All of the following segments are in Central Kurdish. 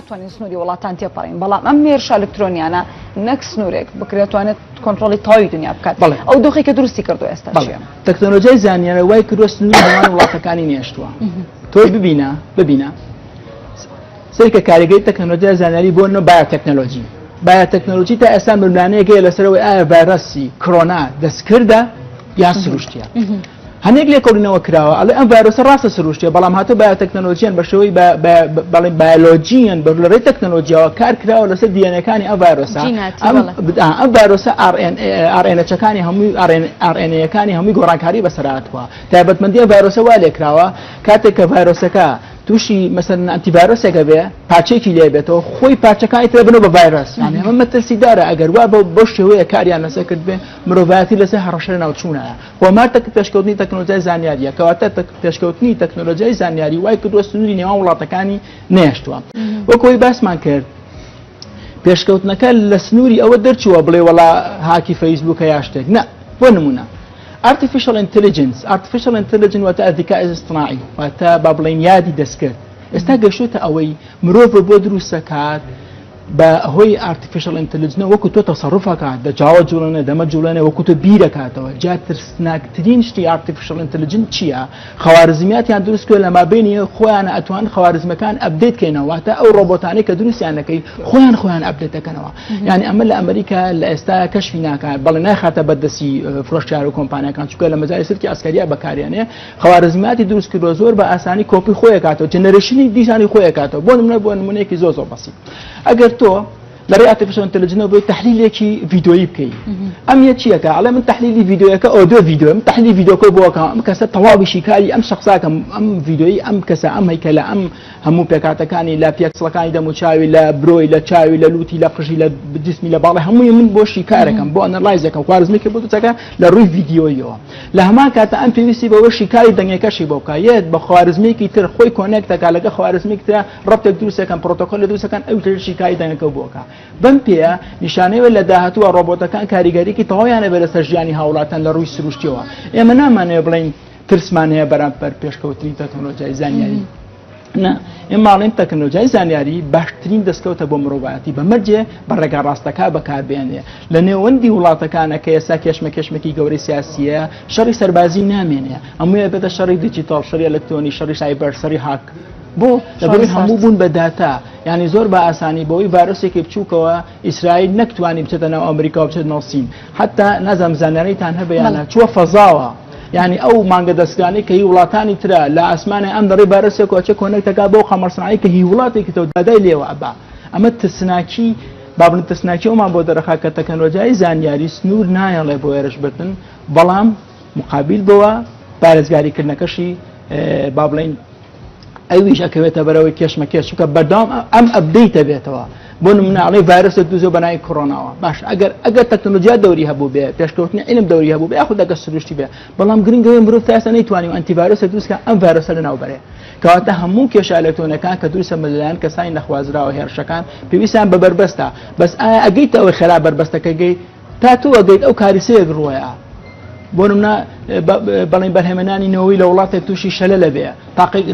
ناتوانین سنووری وڵاتان تێپەڕین بەڵام ئەم مێرشە ئەلکترۆنیانە نەک سنوورێک بکرێتوانێت کۆنتڕۆڵی تەواوی دنیا بکات ئەو دۆخی کە دروستی کردو ئێستا تەکنۆلۆژیای زانیاری وای کردووە سنووری نێوان وڵاتەکانی نێشتووە تۆ ببینە سەرکە کاریگەری تەکنۆلۆژیای زانیاری بۆ بایۆتەکنۆلۆژی بایۆتەکنۆلۆژی تا ئێستا بملانەیەکەیە لەسەرەوەی ئایا ڤایرۆسی کۆرۆنا دەستکردە یا سروشتیە هەنێک لێکۆڵینەوە کراوە ئەڵێ ئەم ڤایرۆسە ڕاستە سروشتیە بەڵام هاتوو بایۆتەکنۆلۆژیان بە شێوەی بەڵێن بایۆلۆجیان بە لەڕێی تەکنۆلۆژیەوە کار کراوە لەسەر دیێنەکانی ئەم ڤایرۆسە ئەم ڤایرۆسە ئارئێنەچەکانی هەمووی ئارئێنەیەکانی هەمووی گۆڕانکاری بەسەرهاتووە تایبەتمەندی ئەم ڤایرۆسە وا لێکراوە کاتێک کە ڤایرۆسەکە تووشی مەسەن ئەنتیڤایرۆسێکە بێ پاچێکی لێ بێتەوە خۆی پاچەکانی ترە بنەوە بە ڤایرۆس یعنی ئەمە مەترسیدارە ئەگەر وا بۆ شێوەیە کاریان لەسەر کرد بێ مرۆڤایەتی لەسەر هەڕەشە ناوچوونایە خۆمار پێشکەوتنی تەکنۆلۆژیای زانیاریە کەواتە پێشکەوتنی تەکنۆلۆژیای زانیاری وای کردووە سنووری نێوان وڵاتەکانی نێشتووە وەکەوەی باسمان کرد پێشکەوتنەکە لە سنووری ئەوە دەرچووە بڵێ وەڵا هاکی فەیسبووکە یا شتێک نە بۆ نمونە artificial intelligence واتە ئەذیکای ئیصطناعی واتە با بڵێن یادی دەستکرد ئێستا گەشتوتە ئەوەی مرۆڤ بۆ دروست دەکات بە هۆی artificial intelligence وەکو تۆ تەسەڕوفەکات دەجاوە جوڵێنە دەمە جوڵێنە وەکو تۆ بیرەکاتەوە جا ترسناکترین شتی artificial intelligence چییە خەوارزمیاتیان دروست کرد لە مابینی خۆیان ئەتوان خەوارزمەکان ئەپدێت کەینەوە واتە ئەو ڕۆبۆتانەی کە دروستیان دەکەی خۆیان ئەپدێت دەکەنەوە یعنی ئەمە لە ئەمریکا لە ئێستا کەشفی ناکات بەڵێ ناخاتە بەدەستی فرۆشتیار و کۆمپانیەکان چونکە لە مەجای سەرکی ئەسکەریە بەکارێنێ خەوارزمیاتی دروست کردووە زۆر بە ئاسانی کۆپی خۆیەکاتەوە جەنەرێشنی دیسانی خۆیەکاتەوە بۆ نمونەیەکی زۆر بەسیط ئەگەر تۆ لەڕێی artificial intelligence بۆی تحلیلێکی ڤیدۆیی بکەی ئەم یە چیەکە ئەڵێ من تحلیلی ڤیدۆیەکە ئۆدیۆ ڤیدۆ من تحلیلی ڤیدۆکە بۆکە ئەم کەسە تەواوی شیکاری ئەم شخصاکە ئەم ڤیدۆیی ئەم کەسە ئەم هەیکەلە ئەم هەموو پێکاتەکانی لە پیکسڵەکانی دەموچاوی لە برۆی لە چاوی لە لوتی لە قژی لە جسمی لە باڵی هەمووی من بۆ شیکارەکەم بۆ ئەنەلایزەکەم خوارزمیکە بۆ دوچەکە لە ڕووی ڤیدیۆیەوە لە هەمان کاتە ئەم پێویستی بەوە شیکاری دەنگێکەشی بۆ بکە یەک بە خوارزمیکی تر خۆی کۆنێکتەکە لەگە خوارزمیک ترە ڕەبتێک دروستەکەن پرۆتۆکۆل دروستەکەن ئەو تر شیکاری دەنگەکە بۆکە بەم پێە نیشانەوە لە داهاتووە ڕۆبۆتەکان کاریگەریکی تەواویانە بێ لەسەر ژیانی هاوڵاتان لە ڕووی سروشتیەوە ئێمە نامانەوێ بڵین ترسمانەیە بەرامبەر پێشکەوتنی تەکنۆلۆژیای زانیاری نه ئێماڵین تەکنۆلۆژیای زانیاری باشترین دەستکەوتە بۆ مرۆڤایەتی بەمەرجێ بە ڕێگا ڕاستەکە بەکاربێنێ لە نێوەندی وڵاتەکانە کە ئێستا کێشمەکێشمێکی گەورەی سیاسیە شەڕی سەربازی نامێنێ هەموویە بێتە شەڕی دیجیتال شەڕی ئەلکترۆنی شەڕی سایبەر شەڕی هاک بۆ لەبەرەوەی هەموو بوون بە داتا یعنی زۆر بە ئاسانی بۆی ڤایرۆسێکی بچووکەوە ئیسرائیل نەکتوانی بچێتە ناو ئەمریکا و بچێت ناو سین حتا نازانم زانیاریتان هەبەیانە چووە فەزاوە یعنی ئەو مانگە دەستگانی کە هی وڵاتانی ترە لە ئاسمانە ئەم دەڕێ ڤایرۆسێک کۆچە کۆنێکتەکە بۆ خەمەرسنایی کە هی وڵاتێکی تۆ دادای لێوە ئەبا ئەمە ترسناکی بابن ترسناکی ئەومان بۆ دەرەخا کە تەکنۆلۆژیای زانیاری سنوور نایەڵێ بۆ ێرش بردن بەڵام مقابل بەوە پارێزگاریکردنەکەشی با بڵین ئەویش ئەکەوێتە بەرەوەی کێشمەکێش چونکە بەردەوام ئەم ئەپدەیتە بێتەوە بۆ نمونەڵی ڤایرۆسە دووزۆ بەناوی کۆڕۆناوە باش ئەگەر تەکنۆلۆژیا دەوری هەبوو بێ پێشکەوتنی علم دەوری هەبوو بێ یاخود ئەگەر سروشتی بێ بەڵام گرنگەوەی مرۆڤ تا ئێستا نەیتوانیم ئەنتیڤایرۆسە دروستکە ئەم ڤایرۆسە لەناوبەرێ کەواتە هەموو کێشە ئەلکترۆنیەکان کە دروستە لەلایەن کەسانی نەخوازراوە هێرشەکان پێویستیان بە بربەستە بەس ئایا ئەگەیتە ئەوەی خێرا بربەستەکە گەیت تا تۆ ئەگەیت ئەو کاریسەیەک ڕۆیە بۆ نمونە بەڵێن بەرهێمەنانی نەوەی لە وڵاتێک تووشی شەلە لەبێ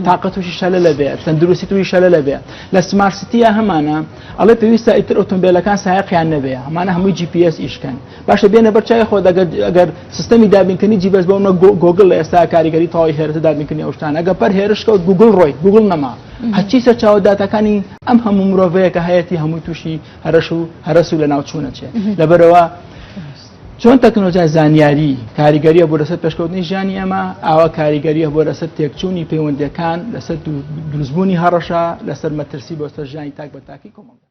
تاقە تووشی شەلە لەبێ تەندروستی تووشی شەلە لەبێ لە سمارت سیتیە هەمانە ئەڵێ پێویستە ئیتر ئۆتۆمبیلەکان سایقیان نەبێ هەمانە هەمووی GPS ئیشکەن باشە بێنە بەرچای خۆ ئەگەر سیستەمی دابینکردنی جیبەس بۆ گۆگل لە ئێستا کاریگەری تەواوی هێرشە دابینکردنی ئەو شتانە ئەگەر پەر هێرشکەوت گوگل ڕۆی گوگل نەما هەچی سەر چاوە داتەکانی ئەم هەموو مرۆڤەیە کە هەیەی هەمووی تووشی هەرس و لە ناوچوونە چێ لەبەرەوە چۆن تەکنۆلۆژیای زانیاری کاریگەریە بۆ لەسەر پێشکەوتنی ژیانی ئەمە ئاوا کاریگەریە بۆ لەسەر تێکچوونی پەیوەندیەکان لەسەر دروستبوونی هەڕەشە لەسەر مەترسی بۆ سەر ژیانی تاک بە تاکی کۆمەڵ